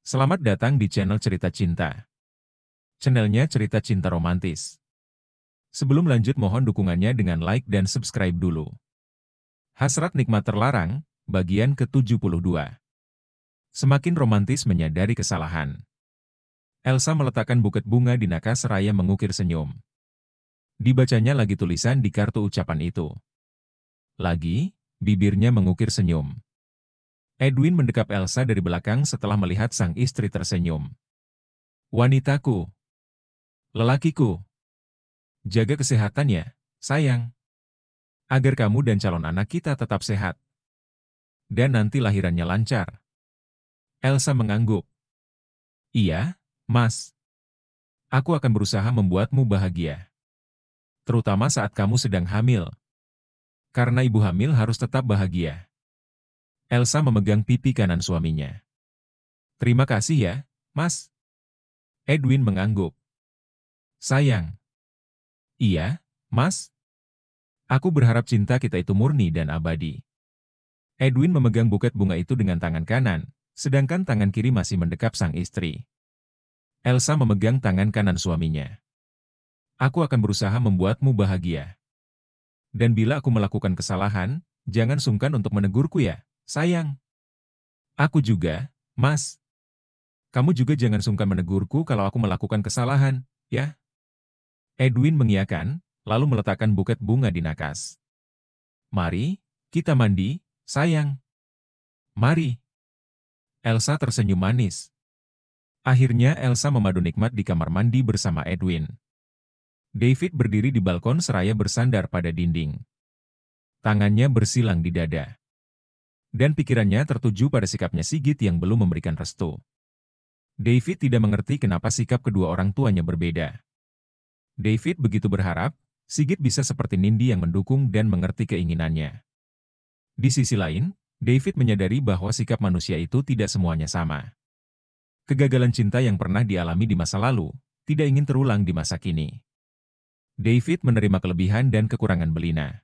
Selamat datang di channel Cerita Cinta. Channelnya cerita cinta romantis. Sebelum lanjut mohon dukungannya dengan like dan subscribe dulu. Hasrat Nikmat Terlarang, bagian ke-72. Semakin romantis menyadari kesalahan. Elsa meletakkan buket bunga di nakas seraya mengukir senyum. Dibacanya lagi tulisan di kartu ucapan itu. Lagi, bibirnya mengukir senyum. Edwin mendekap Elsa dari belakang setelah melihat sang istri tersenyum. Wanitaku. Lelakiku. Jaga kesehatannya, sayang. Agar kamu dan calon anak kita tetap sehat. Dan nanti lahirannya lancar. Elsa mengangguk. Iya, Mas. Aku akan berusaha membuatmu bahagia. Terutama saat kamu sedang hamil. Karena ibu hamil harus tetap bahagia. Elsa memegang pipi kanan suaminya. Terima kasih ya, Mas. Edwin mengangguk. Sayang. Iya, Mas. Aku berharap cinta kita itu murni dan abadi. Edwin memegang buket bunga itu dengan tangan kanan, sedangkan tangan kiri masih mendekap sang istri. Elsa memegang tangan kanan suaminya. Aku akan berusaha membuatmu bahagia. Dan bila aku melakukan kesalahan, jangan sungkan untuk menegurku ya, sayang. Aku juga, Mas. Kamu juga jangan sungkan menegurku kalau aku melakukan kesalahan, ya? Edwin mengiyakan, lalu meletakkan buket bunga di nakas. Mari, kita mandi, sayang. Mari. Elsa tersenyum manis. Akhirnya Elsa memadu nikmat di kamar mandi bersama Edwin. David berdiri di balkon seraya bersandar pada dinding. Tangannya bersilang di dada. Dan pikirannya tertuju pada sikapnya Sigit yang belum memberikan restu. David tidak mengerti kenapa sikap kedua orang tuanya berbeda. David begitu berharap, Sigit bisa seperti Nindi yang mendukung dan mengerti keinginannya. Di sisi lain, David menyadari bahwa sikap manusia itu tidak semuanya sama. Kegagalan cinta yang pernah dialami di masa lalu, tidak ingin terulang di masa kini. David menerima kelebihan dan kekurangan Belina.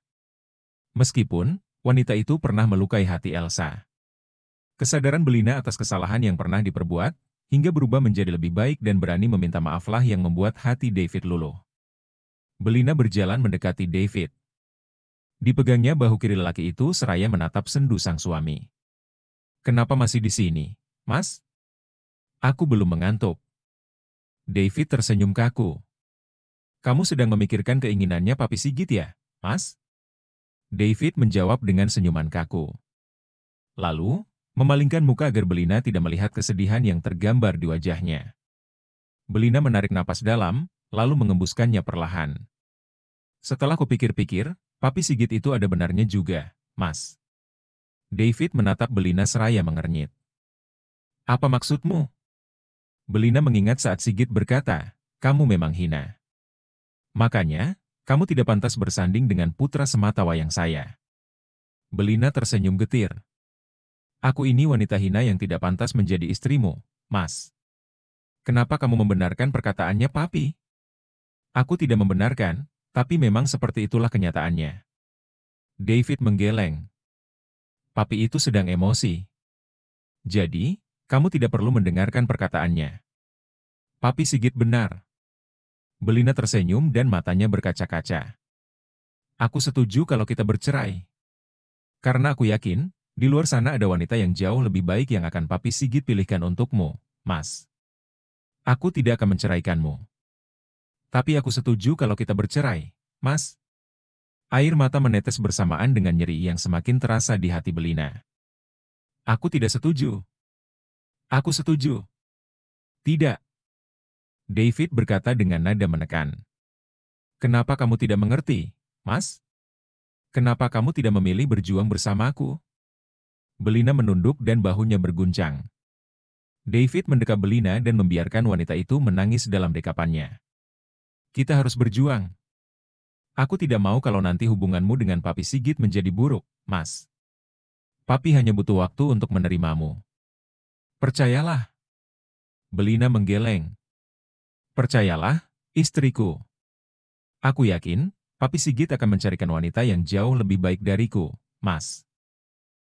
Meskipun, wanita itu pernah melukai hati Elsa. Kesadaran Belina atas kesalahan yang pernah diperbuat, hingga berubah menjadi lebih baik dan berani meminta maaflah yang membuat hati David luluh. Belina berjalan mendekati David. Dipegangnya bahu kiri lelaki itu seraya menatap sendu sang suami. Kenapa masih di sini, Mas? Aku belum mengantuk. David tersenyum kaku. Kamu sedang memikirkan keinginannya Papi Sigit ya, Mas? David menjawab dengan senyuman kaku. Lalu, memalingkan muka agar Belina tidak melihat kesedihan yang tergambar di wajahnya. Belina menarik napas dalam, lalu mengembuskannya perlahan. Setelah kupikir-pikir, Papi Sigit itu ada benarnya juga, Mas. David menatap Belina seraya mengernyit. Apa maksudmu? Belina mengingat saat Sigit berkata, kamu memang hina. Makanya, kamu tidak pantas bersanding dengan putra sematawayang saya. Belina tersenyum getir. Aku ini wanita hina yang tidak pantas menjadi istrimu, Mas. Kenapa kamu membenarkan perkataannya Papi? Aku tidak membenarkan, tapi memang seperti itulah kenyataannya. David menggeleng. Papi itu sedang emosi. Jadi, kamu tidak perlu mendengarkan perkataannya. Papi Sigit benar. Belina tersenyum dan matanya berkaca-kaca. Aku setuju kalau kita bercerai. Karena aku yakin, di luar sana ada wanita yang jauh lebih baik yang akan Papi Sigit pilihkan untukmu, Mas. Aku tidak akan menceraikanmu. Tapi aku setuju kalau kita bercerai, Mas. Air mata menetes bersamaan dengan nyeri yang semakin terasa di hati Belina. Aku tidak setuju. Aku setuju. Tidak. David berkata dengan nada menekan. Kenapa kamu tidak mengerti, Mas? Kenapa kamu tidak memilih berjuang bersamaku? Belina menunduk dan bahunya berguncang. David mendekap Belina dan membiarkan wanita itu menangis dalam dekapannya. Kita harus berjuang. Aku tidak mau kalau nanti hubunganmu dengan Papi Sigit menjadi buruk, Mas. Papi hanya butuh waktu untuk menerimamu. Percayalah. Belina menggeleng. Percayalah, istriku. Aku yakin, Papi Sigit akan mencarikan wanita yang jauh lebih baik dariku, Mas.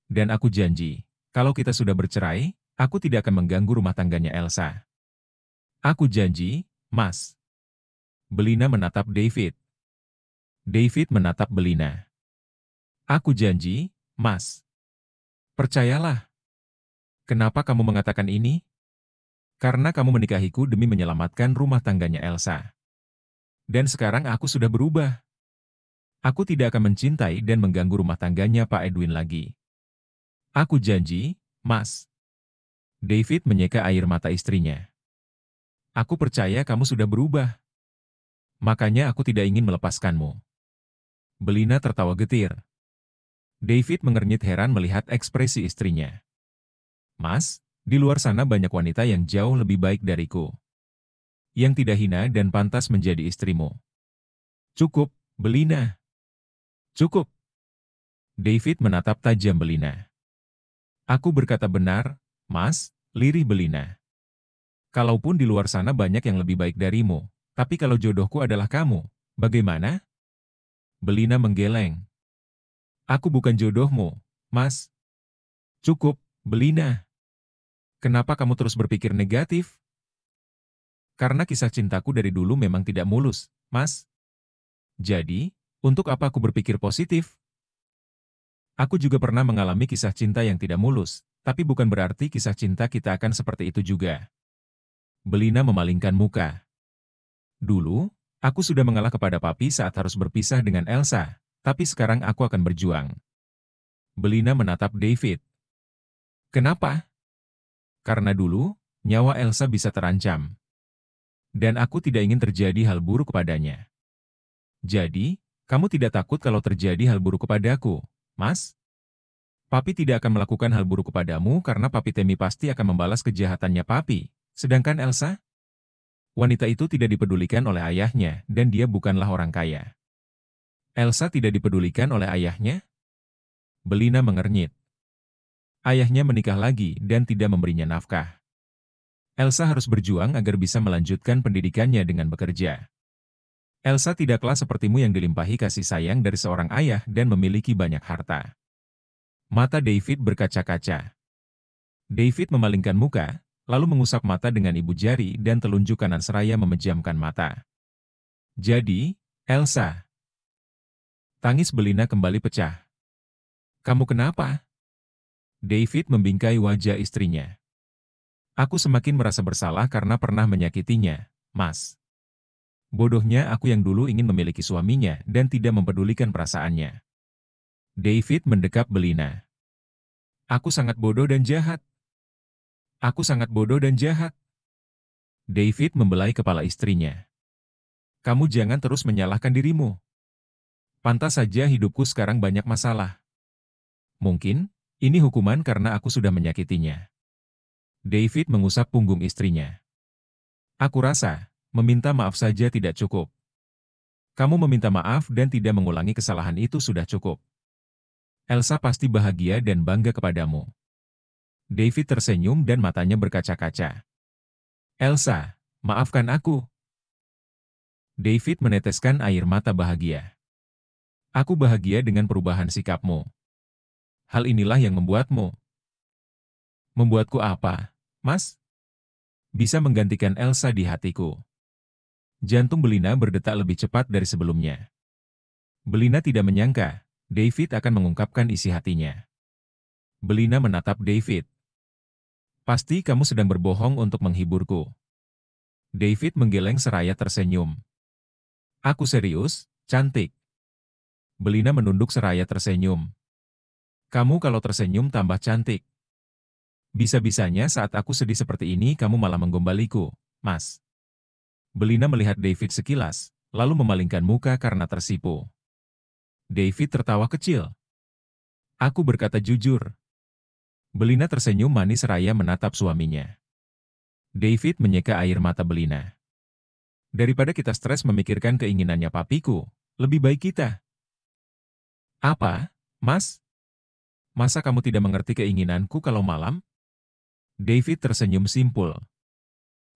Dan aku janji, kalau kita sudah bercerai, Aku tidak akan mengganggu rumah tangganya Elsa. Aku janji, Mas. Belina menatap David. David menatap Belina. Aku janji, Mas. Percayalah. Kenapa kamu mengatakan ini? Karena kamu menikahiku demi menyelamatkan rumah tangganya Elsa. Dan sekarang aku sudah berubah. Aku tidak akan mencintai dan mengganggu rumah tangganya Pak Edwin lagi. Aku janji, Mas. David menyeka air mata istrinya. Aku percaya kamu sudah berubah. Makanya aku tidak ingin melepaskanmu. Belina tertawa getir. David mengernyit heran melihat ekspresi istrinya. Mas, di luar sana banyak wanita yang jauh lebih baik dariku. Yang tidak hina dan pantas menjadi istrimu. Cukup, Belina. Cukup. David menatap tajam Belina. Aku berkata benar, Mas, lirih Belina. Kalaupun di luar sana banyak yang lebih baik darimu, tapi kalau jodohku adalah kamu, bagaimana? Belina menggeleng. Aku bukan jodohmu, Mas. Cukup, Belina. Kenapa kamu terus berpikir negatif? Karena kisah cintaku dari dulu memang tidak mulus, Mas. Jadi, untuk apa aku berpikir positif? Aku juga pernah mengalami kisah cinta yang tidak mulus, tapi bukan berarti kisah cinta kita akan seperti itu juga. Belina memalingkan muka. Dulu, aku sudah mengalah kepada papi saat harus berpisah dengan Elsa, tapi sekarang aku akan berjuang. Belina menatap David. Kenapa? Karena dulu, nyawa Elsa bisa terancam. Dan aku tidak ingin terjadi hal buruk kepadanya. Jadi, kamu tidak takut kalau terjadi hal buruk kepadaku, Mas? Papi tidak akan melakukan hal buruk kepadamu karena Papi Temi pasti akan membalas kejahatannya Papi. Sedangkan Elsa? Wanita itu tidak dipedulikan oleh ayahnya dan dia bukanlah orang kaya. Elsa tidak dipedulikan oleh ayahnya? Belina mengernyit. Ayahnya menikah lagi dan tidak memberinya nafkah. Elsa harus berjuang agar bisa melanjutkan pendidikannya dengan bekerja. Elsa tidaklah sepertimu yang dilimpahi kasih sayang dari seorang ayah dan memiliki banyak harta. Mata David berkaca-kaca. David memalingkan muka, lalu mengusap mata dengan ibu jari dan telunjuk kanan seraya memejamkan mata. Jadi, Elsa. Tangis Belina kembali pecah. Kamu kenapa? David membingkai wajah istrinya. Aku semakin merasa bersalah karena pernah menyakitinya, Mas. Bodohnya aku yang dulu ingin memiliki suaminya dan tidak mempedulikan perasaannya. David mendekap Belina. Aku sangat bodoh dan jahat. Aku sangat bodoh dan jahat. David membelai kepala istrinya. Kamu jangan terus menyalahkan dirimu. Pantas saja hidupku sekarang banyak masalah. Mungkin, ini hukuman karena aku sudah menyakitinya. David mengusap punggung istrinya. Aku rasa, meminta maaf saja tidak cukup. Kamu meminta maaf dan tidak mengulangi kesalahan itu sudah cukup. Elsa pasti bahagia dan bangga kepadamu. David tersenyum dan matanya berkaca-kaca. Elsa, maafkan aku. David meneteskan air mata bahagia. Aku bahagia dengan perubahan sikapmu. Hal inilah yang membuatmu. Membuatku apa, Mas? Bisa menggantikan Elsa di hatiku. Jantung Belina berdetak lebih cepat dari sebelumnya. Belina tidak menyangka, David akan mengungkapkan isi hatinya. Belina menatap David. Pasti kamu sedang berbohong untuk menghiburku. David menggeleng seraya tersenyum. Aku serius, cantik. Belina menunduk seraya tersenyum. Kamu kalau tersenyum tambah cantik. Bisa-bisanya saat aku sedih seperti ini kamu malah menggombaliku, Mas. Belina melihat David sekilas, lalu memalingkan muka karena tersipu. David tertawa kecil. Aku berkata jujur. Belina tersenyum manis seraya menatap suaminya. David menyeka air mata Belina. Daripada kita stres memikirkan keinginannya papiku, lebih baik kita. Apa, Mas? Masa kamu tidak mengerti keinginanku kalau malam? David tersenyum simpul.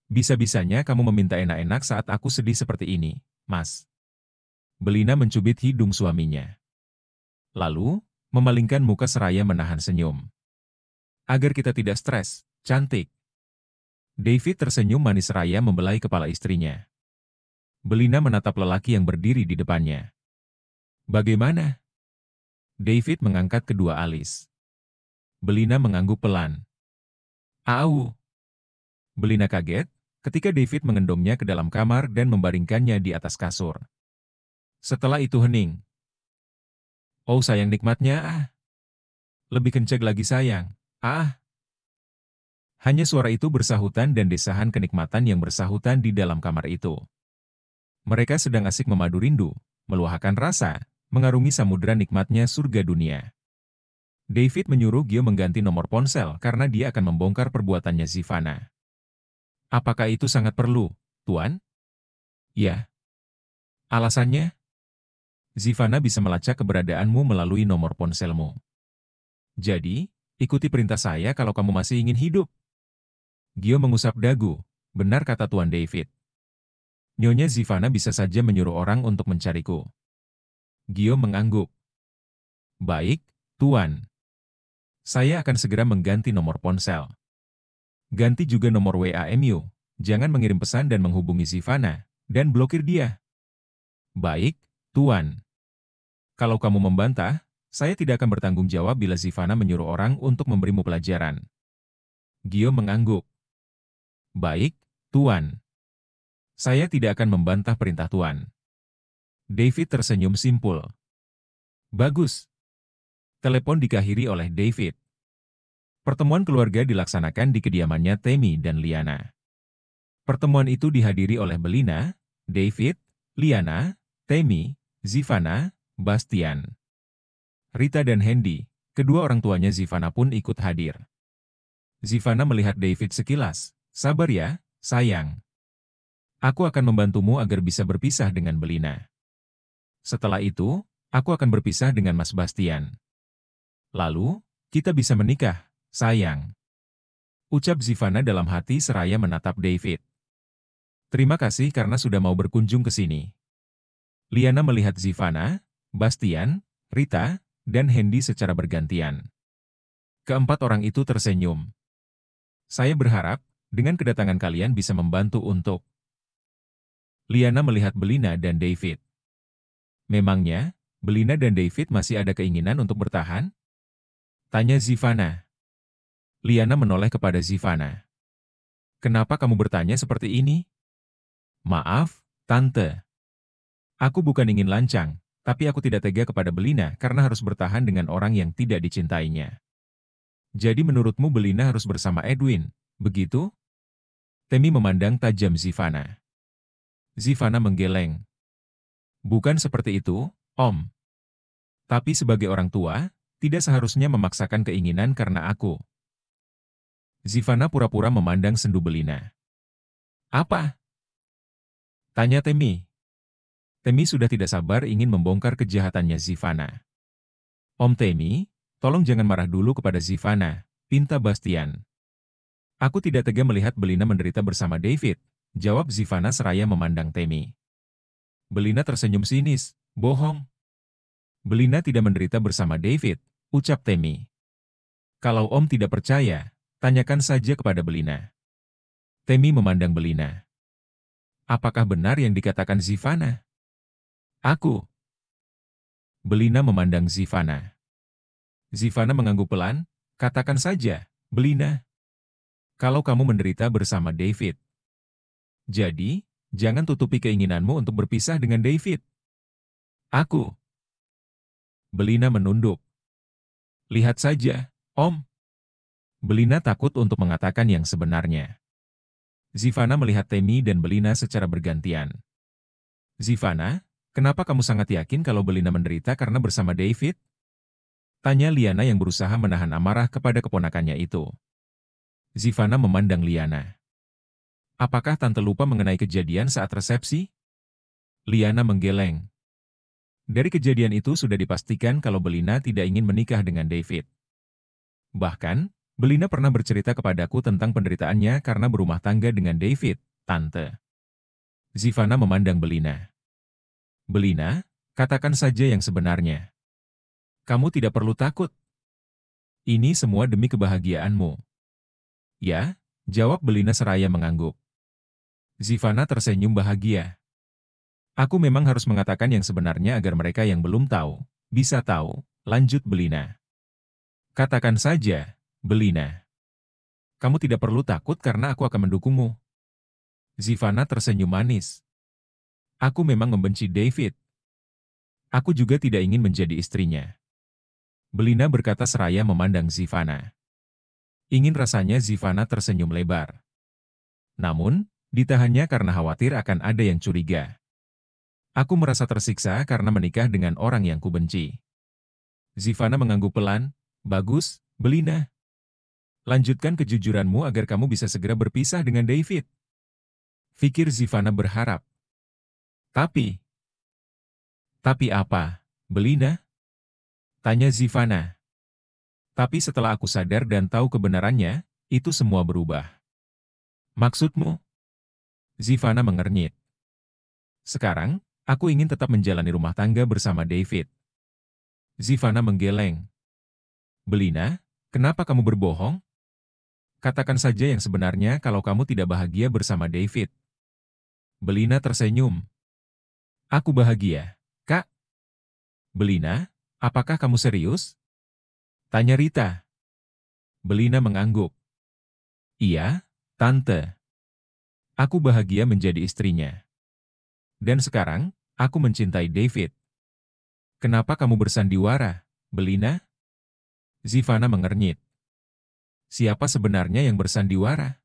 Bisa-bisanya kamu meminta enak-enak saat aku sedih seperti ini, Mas. Belina mencubit hidung suaminya. Lalu, memalingkan muka seraya menahan senyum. Agar kita tidak stres, Cantik. David tersenyum manis raya membelai kepala istrinya. Belina menatap lelaki yang berdiri di depannya. Bagaimana? David mengangkat kedua alis. Belina mengangguk pelan. Au! Belina kaget ketika David mengendongnya ke dalam kamar dan membaringkannya di atas kasur. Setelah itu hening. Oh sayang nikmatnya ah. Lebih kencang lagi sayang. Ah. Hanya suara itu bersahutan dan desahan kenikmatan yang bersahutan di dalam kamar itu. Mereka sedang asik memadu rindu, meluahkan rasa, mengarungi samudera nikmatnya surga dunia. David menyuruh Gio mengganti nomor ponsel karena dia akan membongkar perbuatannya Zivana. Apakah itu sangat perlu, Tuan? Ya. Alasannya? Zivana bisa melacak keberadaanmu melalui nomor ponselmu. Jadi, ikuti perintah saya kalau kamu masih ingin hidup. Gio mengusap dagu. Benar kata Tuan David. Nyonya Zivana bisa saja menyuruh orang untuk mencariku. Gio mengangguk. Baik, Tuan. Saya akan segera mengganti nomor ponsel. Ganti juga nomor WA-MU. Jangan mengirim pesan dan menghubungi Zivana, dan blokir dia. Baik, Tuan. Kalau kamu membantah, saya tidak akan bertanggung jawab bila Zivana menyuruh orang untuk memberimu pelajaran. Gio mengangguk. Baik, Tuan. Saya tidak akan membantah perintah Tuan. David tersenyum simpul. Bagus. Telepon dikakhiri oleh David. Pertemuan keluarga dilaksanakan di kediamannya Tammy dan Liana. Pertemuan itu dihadiri oleh Belina, David, Liana, Tammy, Zivana, Bastian, Rita dan Hendy. Kedua orang tuanya Zivana pun ikut hadir. Zivana melihat David sekilas. Sabar ya, sayang. Aku akan membantumu agar bisa berpisah dengan Belina. Setelah itu, aku akan berpisah dengan Mas Bastian. Lalu, kita bisa menikah, sayang. Ucap Zivana dalam hati seraya menatap David. Terima kasih karena sudah mau berkunjung ke sini. Liana melihat Zivana, Bastian, Rita, dan Hendy secara bergantian. Keempat orang itu tersenyum. Saya berharap, dengan kedatangan kalian bisa membantu untuk... Liana melihat Belina dan David. Memangnya, Belina dan David masih ada keinginan untuk bertahan? Tanya Zivana. Liana menoleh kepada Zivana. Kenapa kamu bertanya seperti ini? Maaf, Tante. Aku bukan ingin lancang, tapi aku tidak tega kepada Belina karena harus bertahan dengan orang yang tidak dicintainya. Jadi menurutmu Belina harus bersama Edwin, begitu? Tammy memandang tajam Zivana. Zivana menggeleng. Bukan seperti itu, Om. Tapi sebagai orang tua, tidak seharusnya memaksakan keinginan karena aku. Zivana pura-pura memandang sendu Belina. Apa? Tanya Tammy. Tammy sudah tidak sabar ingin membongkar kejahatannya Zivana. Om Tammy, tolong jangan marah dulu kepada Zivana, pinta Bastian. Aku tidak tega melihat Belina menderita bersama David, jawab Zivana seraya memandang Tammy. Belina tersenyum sinis, bohong. Belina tidak menderita bersama David, ucap Tammy. Kalau Om tidak percaya, tanyakan saja kepada Belina. Tammy memandang Belina. Apakah benar yang dikatakan Zivana? Aku. Belina memandang Zivana. Zivana mengangguk pelan, katakan saja, Belina. Kalau kamu menderita bersama David. Jadi, jangan tutupi keinginanmu untuk berpisah dengan David. Aku. Belina menunduk. Lihat saja, Om. Belina takut untuk mengatakan yang sebenarnya. Zivana melihat Tammy dan Belina secara bergantian. Zivana, kenapa kamu sangat yakin kalau Belina menderita karena bersama David? Tanya Liana yang berusaha menahan amarah kepada keponakannya itu. Zivana memandang Liana. Apakah Tante lupa mengenai kejadian saat resepsi? Liana menggeleng. Dari kejadian itu sudah dipastikan kalau Belina tidak ingin menikah dengan David. Bahkan, Belina pernah bercerita kepadaku tentang penderitaannya karena berumah tangga dengan David, Tante. Zivana memandang Belina. Belina, katakan saja yang sebenarnya. Kamu tidak perlu takut. Ini semua demi kebahagiaanmu. Ya, jawab Belina seraya mengangguk. Zivana tersenyum bahagia. Aku memang harus mengatakan yang sebenarnya agar mereka yang belum tahu, bisa tahu, lanjut Belina. Katakan saja, Belina. Kamu tidak perlu takut karena aku akan mendukungmu. Zivana tersenyum manis. Aku memang membenci David. Aku juga tidak ingin menjadi istrinya. Belina berkata seraya memandang Zivana. Ingin rasanya Zivana tersenyum lebar. Namun, ditahannya karena khawatir akan ada yang curiga. Aku merasa tersiksa karena menikah dengan orang yang kubenci. Zivana mengangguk pelan. Bagus, Belina. Lanjutkan kejujuranmu agar kamu bisa segera berpisah dengan David. Pikir Zivana berharap. Tapi apa, Belina? Tanya Zivana. Tapi setelah aku sadar dan tahu kebenarannya, itu semua berubah. Maksudmu? Zivana mengernyit. Sekarang, aku ingin tetap menjalani rumah tangga bersama David. Zivana menggeleng. Belina, kenapa kamu berbohong? Katakan saja yang sebenarnya kalau kamu tidak bahagia bersama David. Belina tersenyum. Aku bahagia, Kak. Belina, apakah kamu serius? Tanya Rita. Belina mengangguk. Iya, Tante. Aku bahagia menjadi istrinya. Dan sekarang, aku mencintai David. Kenapa kamu bersandiwara, Belina? Zivana mengernyit. Siapa sebenarnya yang bersandiwara?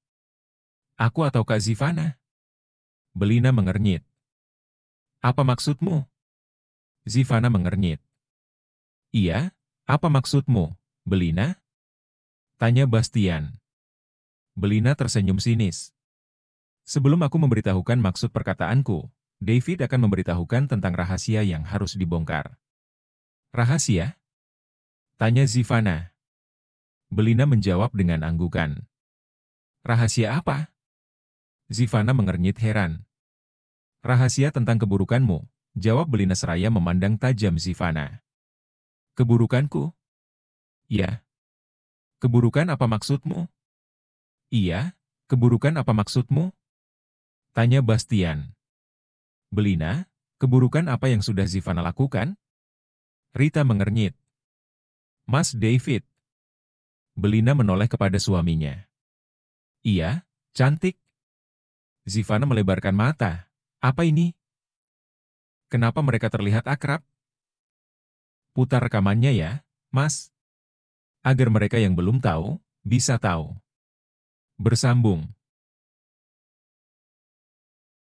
Aku atau Kak Zivana? Belina mengernyit. Apa maksudmu? Zivana mengernyit. Iya, apa maksudmu, Belina? Tanya Bastian. Belina tersenyum sinis. Sebelum aku memberitahukan maksud perkataanku, David akan memberitahukan tentang rahasia yang harus dibongkar. Rahasia? Tanya Zivana. Belina menjawab dengan anggukan. Rahasia apa? Zivana mengernyit heran. Rahasia tentang keburukanmu, jawab Belina seraya memandang tajam Zivana. Keburukanku? Ya. Keburukan apa maksudmu? Iya, keburukan apa maksudmu? Tanya Bastian. Belina, keburukan apa yang sudah Zivana lakukan? Rita mengernyit. Mas David. Belina menoleh kepada suaminya. Iya, cantik. Zivana melebarkan mata. Apa ini? Kenapa mereka terlihat akrab? Putar rekamannya ya, Mas. Agar mereka yang belum tahu, bisa tahu. Bersambung.